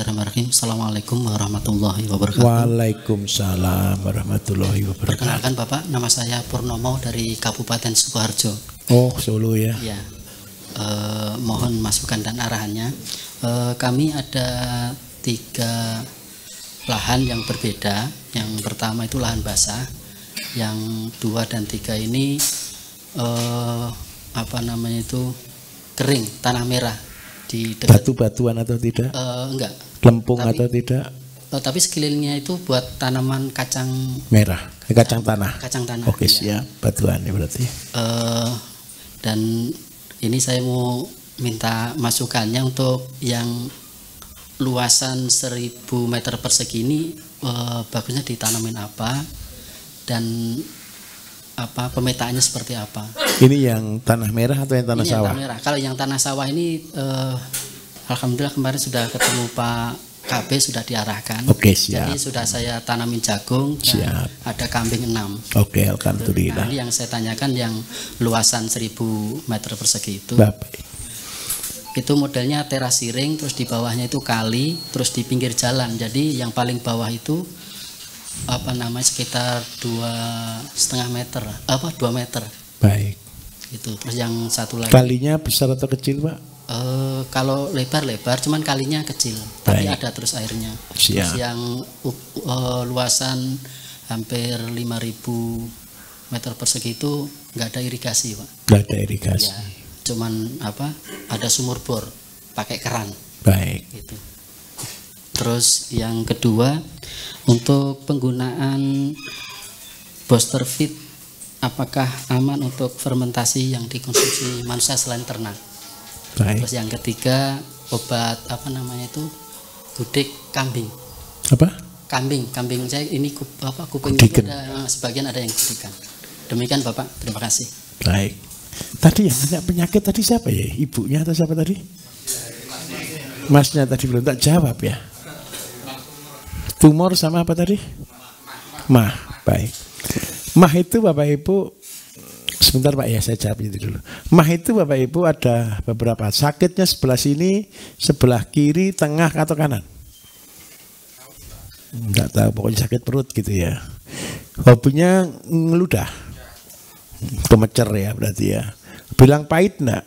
Bismillahirrahmanirrahim. Assalamualaikum warahmatullahi wabarakatuh. Waalaikumsalam warahmatullahi wabarakatuh. Perkenalkan Bapak, nama saya Purnomo dari Kabupaten Sukoharjo. Oh, Solo ya. Ya, mohon masukan dan arahannya. Kami ada 3 lahan yang berbeda. Yang pertama itu lahan basah, yang 2 dan 3 ini kering, tanah merah di dekat Batu-batuan atau tidak? Enggak. Lempung atau tidak? Tapi sekelilingnya itu buat tanaman kacang merah, kacang tanah. Kacang tanah. Oke, siap. Batuan ya berarti. Dan ini saya mau minta masukannya untuk yang luasan 1000 meter persegi ini, bagusnya ditanamin apa dan pemetaannya seperti apa. Ini yang tanah merah atau yang tanah sawah? Tanah merah. Kalau yang tanah sawah ini alhamdulillah kemarin sudah ketemu Pak KB, sudah diarahkan. Oke, siap. Jadi sudah saya tanamin jagung. Siap. Ada kambing 6. Oke, alhamdulillah. Nah, ini yang saya tanyakan yang luasan 1000 meter persegi itu. Bapak. Itu modelnya terasiring, terus di bawahnya itu kali, terus di pinggir jalan. Jadi yang paling bawah itu sekitar 2,5 meter, 2 meter. Baik. Itu. Terus yang satu lagi. Kalinya besar atau kecil, Pak? Kalau lebar, cuman kalinya kecil, tapi ada terus airnya. Siap. Terus yang luasan hampir 5.000 meter persegi itu nggak ada irigasi, Pak. Nggak ada irigasi. Ya, cuman ada sumur bor, pakai keran. Baik. Gitu. Terus yang kedua, untuk penggunaan booster feed, apakah aman untuk fermentasi yang dikonsumsi manusia selain ternak? Baik. Terus yang ketiga, obat gudik kambing. Apa? Kambing saya ini kuping ada, sebagian ada yang gudikan. Demikian Bapak, terima kasih. Baik. Tadi yang nanya penyakit tadi siapa ya? Ibunya atau siapa tadi? Masnya tadi belum tak jawab ya. Tumor sama apa tadi? Mah. Baik. Mah itu Bapak Ibu, sebentar Pak ya, saya jawab itu dulu. Mah itu Bapak Ibu ada beberapa. Sakitnya sebelah sini, sebelah kiri, tengah atau kanan? Enggak tahu, pokoknya sakit perut gitu ya. Hobinya ngeludah, kemecer ya berarti ya. Bilang pahit enggak?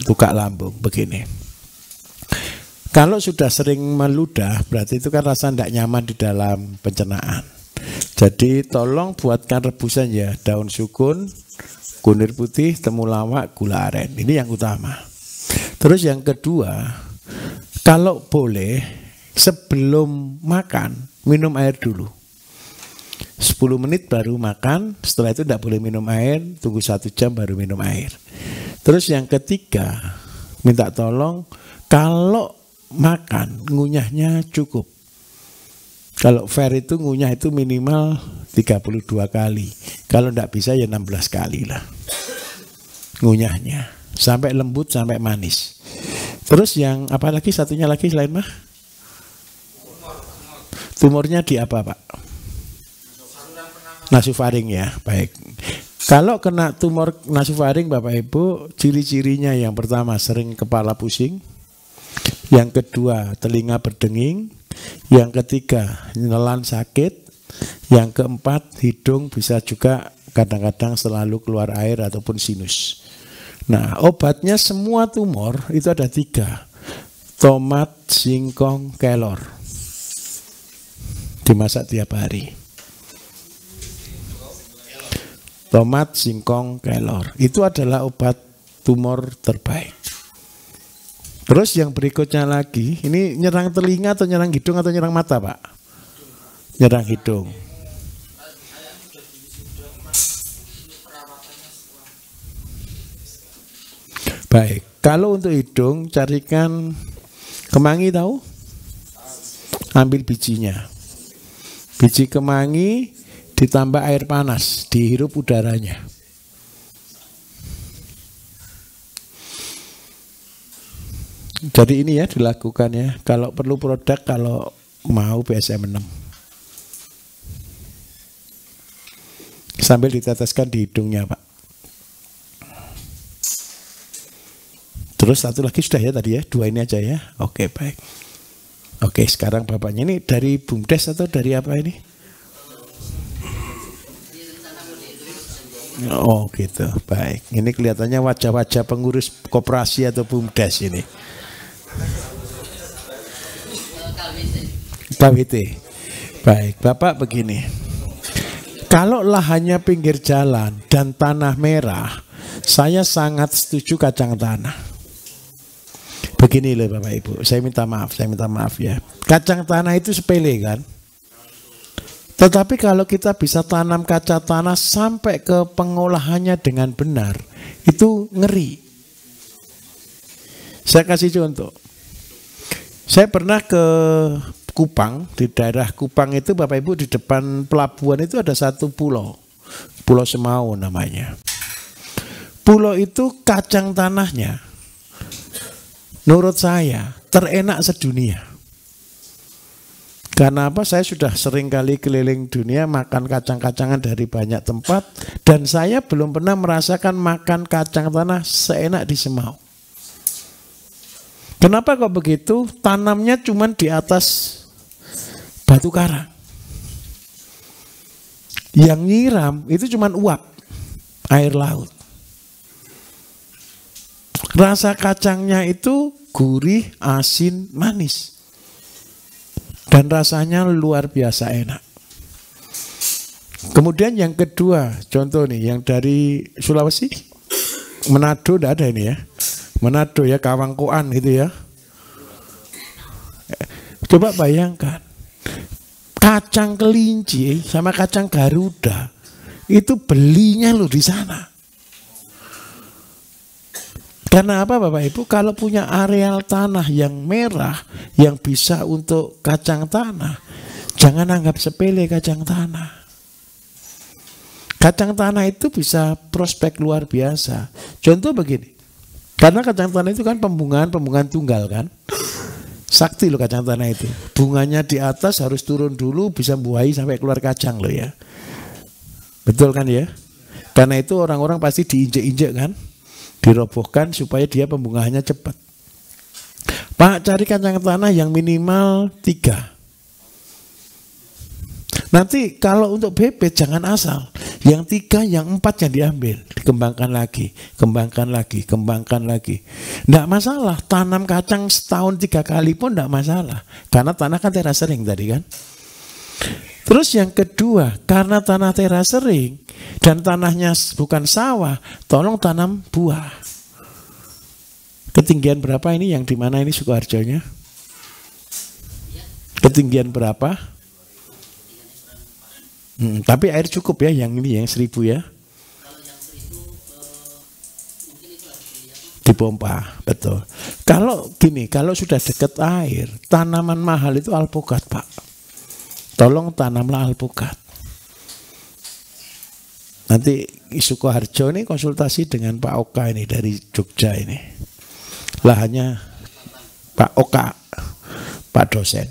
Luka lambung begini. Kalau sudah sering meludah, berarti itu kan rasa tidak nyaman di dalam pencernaan. Jadi tolong buatkan rebusan ya, daun sukun, kunir putih, temulawak, gula aren. Ini yang utama. Terus yang kedua, kalau boleh sebelum makan minum air dulu. 10 menit baru makan, setelah itu tidak boleh minum air, tunggu 1 jam baru minum air. Terus yang ketiga, minta tolong kalau makan ngunyahnya cukup. Kalau fair itu ngunyah itu minimal 32 kali. Kalau tidak bisa ya 16 kali lah ngunyahnya, sampai lembut sampai manis. Terus yang apa lagi, satunya lagi selain mah? Tumornya di apa Pak? Nasofaring ya. Baik. Kalau kena tumor nasofaring Bapak Ibu, ciri-cirinya yang pertama sering kepala pusing, yang kedua telinga berdenging, yang ketiga nelan sakit, yang keempat hidung bisa juga kadang-kadang selalu keluar air ataupun sinus. Nah, obatnya semua tumor itu ada 3: tomat, singkong, kelor. Dimasak tiap hari. Tomat, singkong, kelor itu adalah obat tumor terbaik. Terus yang berikutnya lagi, ini nyerang telinga atau nyerang hidung atau nyerang mata Pak? Nyerang hidung. Baik, kalau untuk hidung carikan kemangi, tahu? Ambil bijinya. Biji kemangi ditambah air panas, dihirup udaranya. Jadi ini ya dilakukan ya. Kalau perlu produk, kalau mau BSM 6. Sambil diteteskan di hidungnya Pak. Terus satu lagi sudah ya tadi ya, 2 ini aja ya. Oke, baik. Oke, sekarang bapaknya ini dari BUMDes atau dari apa ini? Oh gitu, baik. Ini kelihatannya wajah-wajah pengurus koperasi atau BUMDes ini. KWT. Baik, Bapak begini. Kalau lahannya pinggir jalan dan tanah merah, saya sangat setuju kacang tanah. Begini loh Bapak Ibu, saya minta maaf ya. Kacang tanah itu sepele kan? Tetapi kalau kita bisa tanam kacang tanah sampai ke pengolahannya dengan benar, itu ngeri. Saya kasih contoh. Saya pernah ke Kupang, di daerah Kupang itu Bapak Ibu, di depan pelabuhan itu ada satu pulau. Pulau Semau namanya. Pulau itu kacang tanahnya, menurut saya terenak sedunia. Karena apa? Saya sudah sering kali keliling dunia makan kacang-kacangan dari banyak tempat, dan saya belum pernah merasakan makan kacang tanah seenak di Semau. Kenapa kok begitu? Tanamnya cuma di atas batu karang. Yang nyiram itu cuma uap air laut. Rasa kacangnya itu gurih, asin, manis. Dan rasanya luar biasa enak. Kemudian yang kedua, contoh nih, yang dari Sulawesi, Manado, tidak ada ini ya. Manado ya, Kawangkoan gitu ya. Coba bayangkan, kacang kelinci sama kacang Garuda itu belinya loh di sana. Karena apa Bapak Ibu? Kalau punya areal tanah yang merah yang bisa untuk kacang tanah, jangan anggap sepele kacang tanah. Kacang tanah itu bisa prospek luar biasa. Contoh begini, karena kacang tanah itu kan pembungaan tunggal kan. Sakti loh kacang tanah itu. Bunganya di atas harus turun dulu, bisa buahi sampai keluar kacang loh ya. Betul kan ya? Karena itu orang-orang pasti diinjek-injek kan, dirobohkan supaya dia pembungaannya cepat. Pak, cari kacang tanah yang minimal 3. Nanti kalau untuk bebet jangan asal. Yang 3, yang 4 yang diambil, dikembangkan lagi, kembangkan lagi, kembangkan lagi. Tidak masalah, tanam kacang setahun 3 kali pun tidak masalah. Karena tanah kan terasering tadi kan. Terus yang kedua, karena tanah terasering dan tanahnya bukan sawah, tolong tanam buah. Ketinggian berapa ini, yang di mana ini Sukoharjonya? Ketinggian berapa? Tapi air cukup ya, yang ini yang 1000 ya. Kalau yang 1000 mungkin itu harus dipompa, betul. Kalau gini, kalau sudah dekat air, tanaman mahal itu alpukat Pak. Tolong tanamlah alpukat. Nanti Sukoharjo ini konsultasi dengan Pak Oka ini dari Jogja ini. Lahannya Pak Oka, Pak dosen.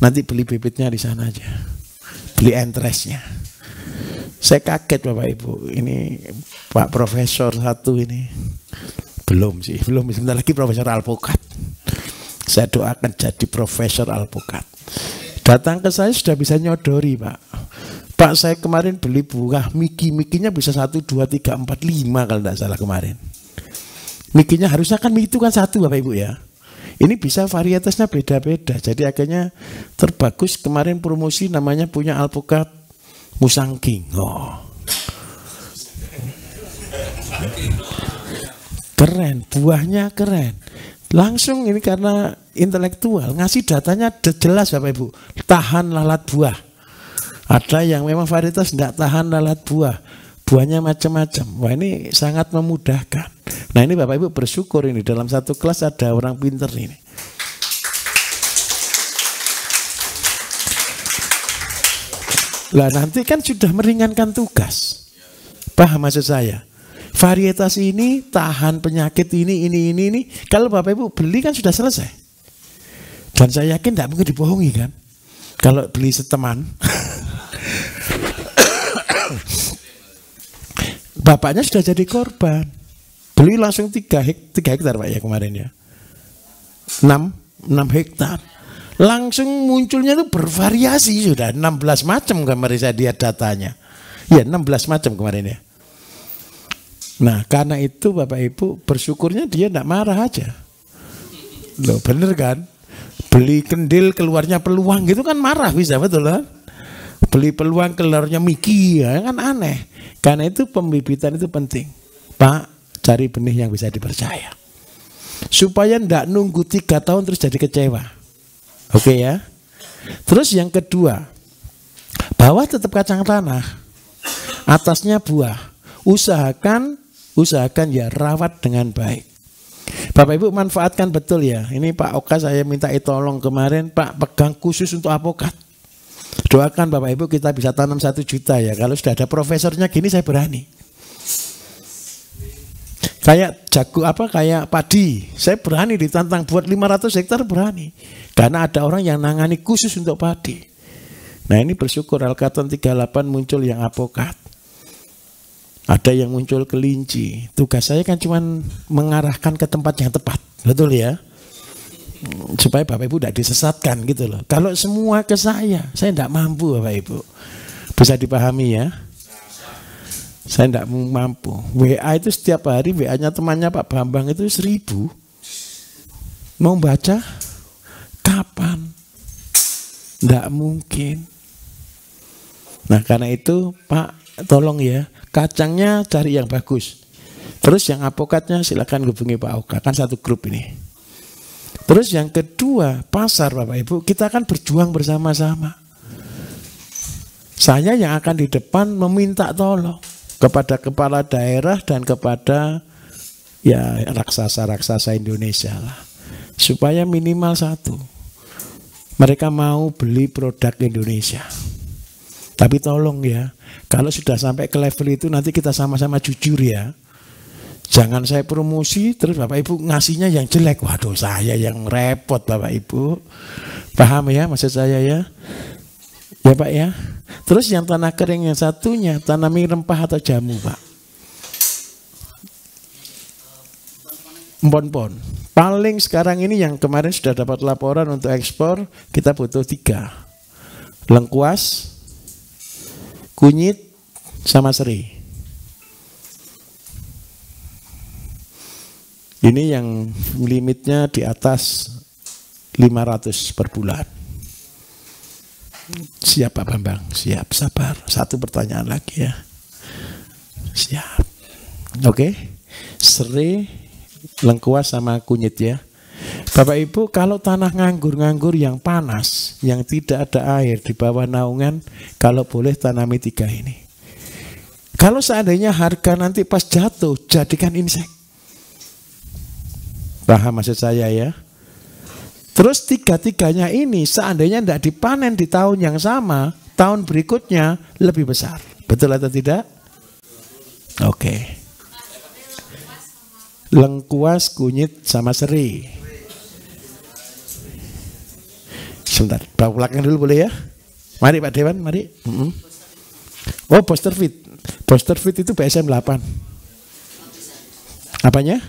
Nanti beli bibitnya di sana aja. Beli entrestnya. Saya kaget Bapak Ibu, ini Pak Profesor 1 ini belum sebentar lagi Profesor Alpukat. Saya doakan jadi Profesor Alpukat. Datang ke saya sudah bisa nyodori Pak. Pak, saya kemarin beli buah mikinya bisa 1, 2, 3, 4, 5 kalau tidak salah kemarin. Mikinya harusnya kan itu kan 1 Bapak Ibu ya. Ini bisa varietasnya beda-beda. Jadi akhirnya terbagus kemarin promosi namanya punya alpukat Musangking. Oh. Keren, buahnya keren. Langsung ini karena intelektual ngasih datanya jelas Bapak Ibu. Tahan lalat buah. Ada yang memang varietas tidak tahan lalat buah. Buahnya macam-macam. Wah, ini sangat memudahkan. Nah, ini Bapak Ibu bersyukur ini dalam satu kelas ada orang pinter ini. Lah nanti kan sudah meringankan tugas. Paham maksud saya? Varietas ini tahan penyakit ini. Kalau Bapak Ibu beli kan sudah selesai. Dan saya yakin tidak mungkin dibohongi kan. Kalau beli seteman. Bapaknya sudah jadi korban. Beli langsung 3 hektar Pak ya kemarin ya. 6 hektar. Langsung munculnya itu bervariasi sudah 16 macam kemarin saya lihat datanya. Ya 16 macam kemarin ya. Nah karena itu Bapak Ibu bersyukurnya dia tidak marah aja. Loh bener kan? Beli kendil keluarnya peluang gitu kan marah bisa, betul kan? Beli peluang keluarnya Miki ya kan aneh. Karena itu pembibitan itu penting. Pak, cari benih yang bisa dipercaya. Supaya ndak nunggu 3 tahun terus jadi kecewa. Oke ya. Terus yang kedua, bawah tetap kacang tanah, atasnya buah. Usahakan ya rawat dengan baik. Bapak Ibu manfaatkan betul ya. Ini Pak Oka saya minta tolong kemarin, Pak pegang khusus untuk apokat. Doakan Bapak Ibu kita bisa tanam 1 juta ya. Kalau sudah ada profesornya gini saya berani. Kayak kayak padi, saya berani ditantang buat 500 hektar berani. Karena ada orang yang nangani khusus untuk padi. Nah ini bersyukur Alkaton 38 muncul yang apokat. Ada yang muncul kelinci. Tugas saya kan cuma mengarahkan ke tempat yang tepat, betul ya? Supaya Bapak Ibu tidak disesatkan gitu loh. Kalau semua ke saya tidak mampu Bapak Ibu. Bisa dipahami ya? Saya tidak mampu. WA itu setiap hari WA-nya temannya Pak Bambang itu 1000. Mau baca? Kapan? Tidak mungkin. Nah karena itu Pak tolong ya, kacangnya cari yang bagus. Terus yang apokatnya silakan hubungi Pak Oka, kan satu grup ini. Terus yang kedua, pasar Bapak Ibu, kita akan berjuang bersama-sama. Saya yang akan di depan meminta tolong kepada kepala daerah dan kepada ya raksasa-raksasa Indonesia lah. Supaya minimal 1, mereka mau beli produk Indonesia. Tapi tolong ya, kalau sudah sampai ke level itu nanti kita sama-sama jujur ya. Jangan saya promosi terus Bapak Ibu ngasihnya yang jelek. Waduh saya yang repot Bapak Ibu. Paham ya maksud saya ya? Ya Pak ya. Terus yang tanah kering yang satunya tanami rempah atau jamu Pak. Empon-pon. Paling sekarang ini yang kemarin sudah dapat laporan untuk ekspor kita butuh 3. Lengkuas, kunyit, sama seri. Ini yang limitnya di atas 500 per bulan. Siap Pak Bambang? Siap, sabar. 1 pertanyaan lagi ya. Siap. Oke. Seri, lengkuas sama kunyit ya. Bapak Ibu kalau tanah nganggur-nganggur yang panas, yang tidak ada air di bawah naungan, kalau boleh tanami 3 ini. Kalau seandainya harga nanti pas jatuh, jadikan insek. Paham maksud saya ya? Terus 3-3-nya ini seandainya tidak dipanen di tahun yang sama, tahun berikutnya lebih besar. Betul atau tidak? Oke. Lengkuas, kunyit, sama seri. Sebentar, bawa belakang dulu boleh ya? Mari Pak Dewan, mari. Oh, booster fit. Booster fit itu BSM 8. Apanya?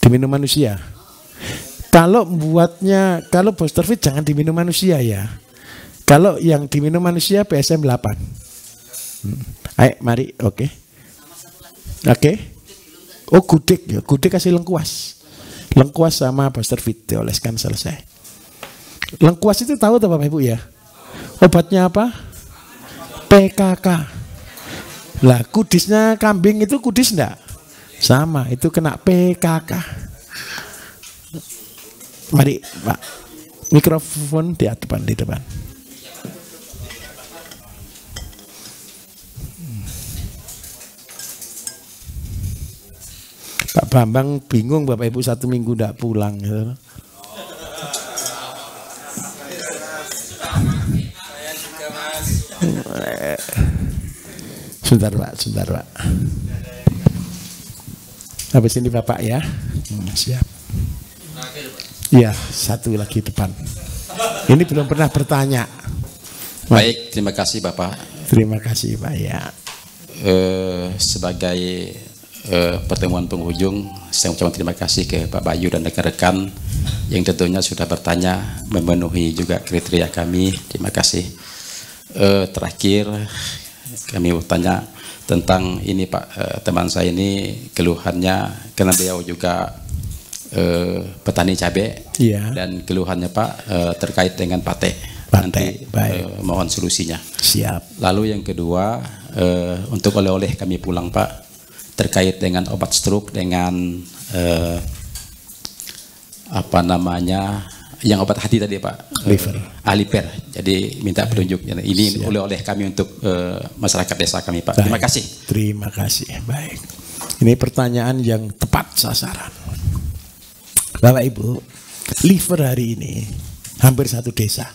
Diminum manusia. Kalau buatnya, kalau booster fit jangan diminum manusia ya. Kalau yang diminum manusia BSM 8. Ayo, mari, oke. Oke. Oh, gudeg ya, gudeg kasih lengkuas. Lengkuas sama booster fit dioleskan selesai. Lengkuas itu tahu tuh Bapak Ibu ya? Obatnya apa? PKK. Lah kudisnya kambing itu kudis enggak? Sama, itu kena PKK. Mari Pak, mikrofon di depan. Pak Bambang bingung Bapak Ibu 1 minggu tidak pulang gitu. Sebentar Pak. Habis ini Bapak ya. Siap. Iya, 1 lagi depan. Ini belum pernah bertanya. Baik, terima kasih Bapak. Terima kasih Pak ya. sebagai pertemuan penghujung, saya ucapkan terima kasih ke Pak Bayu dan rekan-rekan yang tentunya sudah bertanya memenuhi juga kriteria kami. Terima kasih. Terakhir kami bertanya tentang ini Pak, teman saya ini keluhannya karena beliau juga petani cabai, dan keluhannya Pak terkait dengan pate. Nanti mohon solusinya. Siap. Lalu yang kedua, untuk oleh-oleh kami pulang Pak, terkait dengan obat stroke dengan apa namanya, yang obat hati tadi Pak, liver. Liver. Jadi minta petunjuk. Ini oleh-oleh kami untuk masyarakat desa kami Pak. Baik. Terima kasih. Terima kasih. Baik. Ini pertanyaan yang tepat sasaran. Bapak Ibu, liver hari ini hampir satu desa.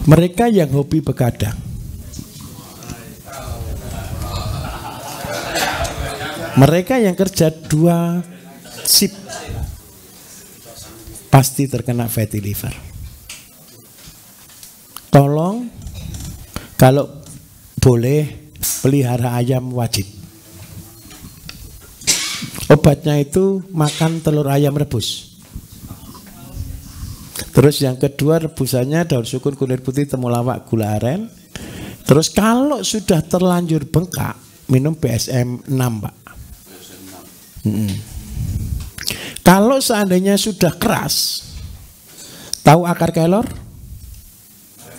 Mereka yang hobi begadang, mereka yang kerja 2 shift, pasti terkena fatty liver. Tolong, kalau boleh pelihara ayam wajib. Obatnya itu makan telur ayam rebus. Terus yang kedua, rebusannya daun sukun, kunyit putih, temulawak, gula aren. Terus kalau sudah terlanjur bengkak, minum BSM 6 Pak. Kalau seandainya sudah keras, tahu akar kelor?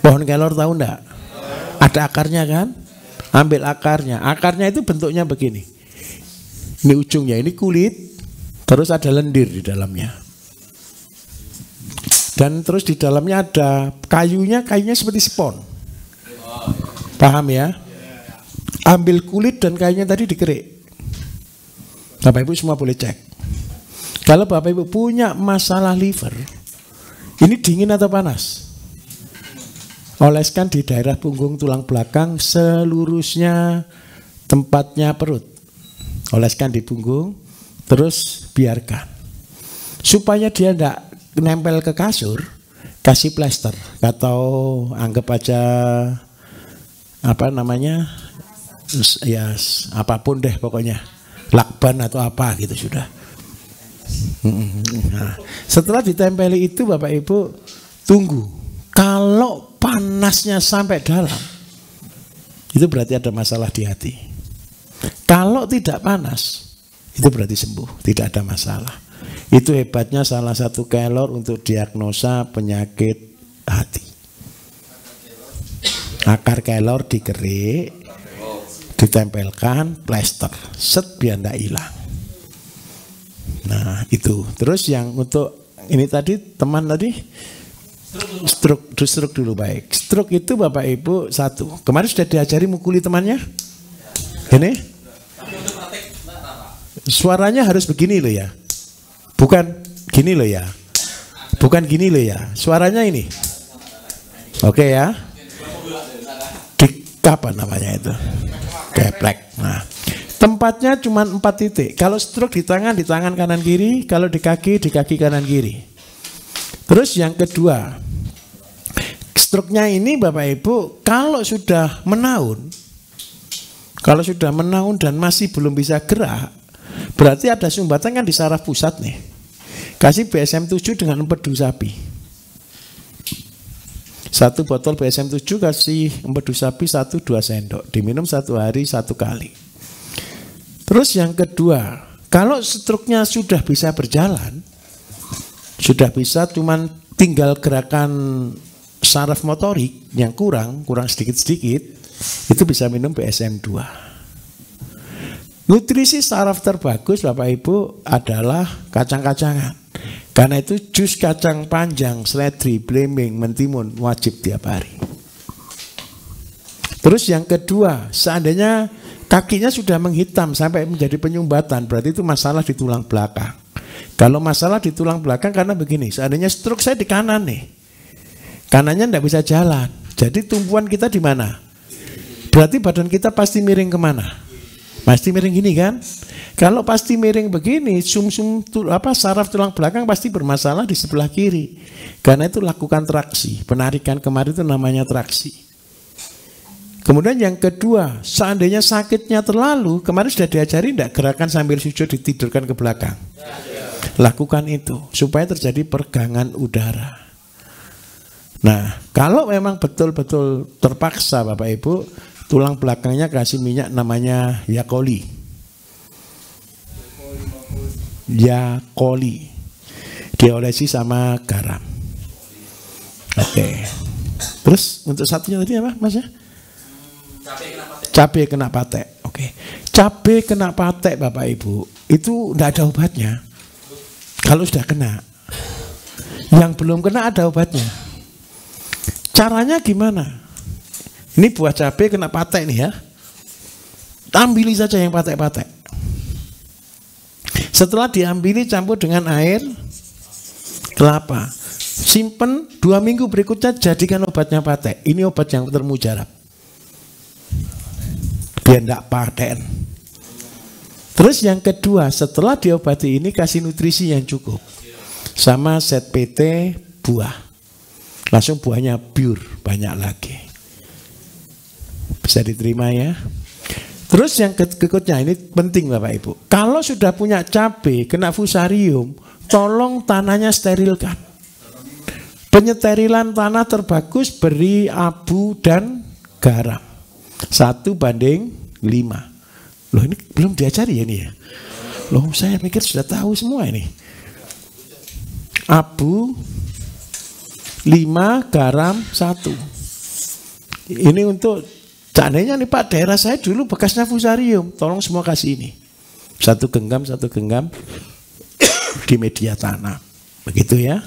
Pohon kelor tahu enggak? Ada akarnya kan? Ambil akarnya. Akarnya itu bentuknya begini. Ini ujungnya, ini kulit, terus ada lendir di dalamnya. Dan terus di dalamnya ada kayunya seperti spon. Paham ya? Ambil kulit dan kayunya tadi dikerik. Bapak Ibu semua boleh cek. Kalau Bapak Ibu punya masalah liver, ini dingin atau panas? Oleskan di daerah punggung tulang belakang selurusnya tempatnya perut. Oleskan di punggung, terus biarkan. Supaya dia tidak nempel ke kasur, kasih plester atau anggap aja apa namanya, ya apapun deh pokoknya, lakban atau apa gitu sudah. Nah, setelah ditempeli itu Bapak Ibu tunggu. Kalau panasnya sampai dalam, itu berarti ada masalah di hati. Kalau tidak panas, itu berarti sembuh, tidak ada masalah. Itu hebatnya salah satu kelor untuk diagnosa penyakit hati. Akar kelor dikerik, ditempelkan plester, set biar tidak hilang. Nah itu. Terus yang untuk ini tadi teman tadi stroke dulu baik. Stroke itu Bapak Ibu satu. Kemarin sudah diajari mukuli temannya. Ini suaranya harus begini loh ya. Bukan gini loh ya. Bukan gini loh ya. Suaranya ini. Oke ya. Apa namanya itu? Geplek. Nah, tempatnya cuma 4 titik. Kalau stroke di tangan kanan kiri. Kalau di kaki kanan kiri. Terus yang kedua, stroke-nya ini Bapak Ibu, kalau sudah menaun dan masih belum bisa gerak, berarti ada sumbatan kan di saraf pusat nih. Kasih BSM 7 dengan empedu sapi. 1 botol BSM 7 kasih empedu sapi 1-2 sendok. Diminum 1 hari 1 kali. Terus yang kedua, kalau stroke-nya sudah bisa berjalan, sudah bisa cuman tinggal gerakan saraf motorik yang kurang sedikit-sedikit, itu bisa minum BSM 2. Nutrisi saraf terbagus Bapak Ibu adalah kacang-kacangan. Karena itu jus kacang panjang, seledri, belimbing, mentimun wajib tiap hari. Terus yang kedua, seandainya kakinya sudah menghitam sampai menjadi penyumbatan, berarti itu masalah di tulang belakang. Kalau masalah di tulang belakang karena begini, seandainya stroke saya di kanan nih, kanannya tidak bisa jalan. Jadi tumpuan kita di mana? Berarti badan kita pasti miring kemana? Pasti miring gini kan? Kalau pasti miring begini, saraf tulang belakang pasti bermasalah di sebelah kiri. Karena itu lakukan traksi, penarikan kemari itu namanya traksi. Kemudian yang kedua, seandainya sakitnya terlalu, kemarin sudah diajari tidak gerakan sambil sujud ditidurkan ke belakang. Lakukan itu supaya terjadi pergangan udara. Nah, kalau memang betul-betul terpaksa Bapak Ibu, tulang belakangnya kasih minyak namanya Yakoli. Yakoli. Diolesi sama garam. Oke. Terus untuk satunya tadi apa Mas ya? Cabai kena patek. Oke. Cabai kena patek Bapak Ibu, itu tidak ada obatnya. Kalau sudah kena. Yang belum kena ada obatnya. Caranya gimana? Ini buah cabai kena patek nih ya. Ambili saja yang patek-patek. Setelah diambili campur dengan air kelapa. Simpen 2 minggu berikutnya jadikan obatnya patek. Ini obat yang termujarab. Biar tidak paten. Terus yang kedua, setelah diobati ini kasih nutrisi yang cukup. Sama set PT buah. Langsung buahnya pure, banyak lagi. Bisa diterima ya. Terus yang berikutnya ini penting Bapak Ibu. Kalau sudah punya cabai kena fusarium, tolong tanahnya sterilkan. Penyeterilan tanah terbagus beri abu dan garam. 1:5. Loh ini belum diajari ya ini ya. Loh saya pikir sudah tahu semua ini. Abu 5, garam 1. Ini untuk seandainya nih Pak, daerah saya dulu bekasnya fusarium. Tolong semua kasih ini. 1 genggam di media tanah. Begitu ya.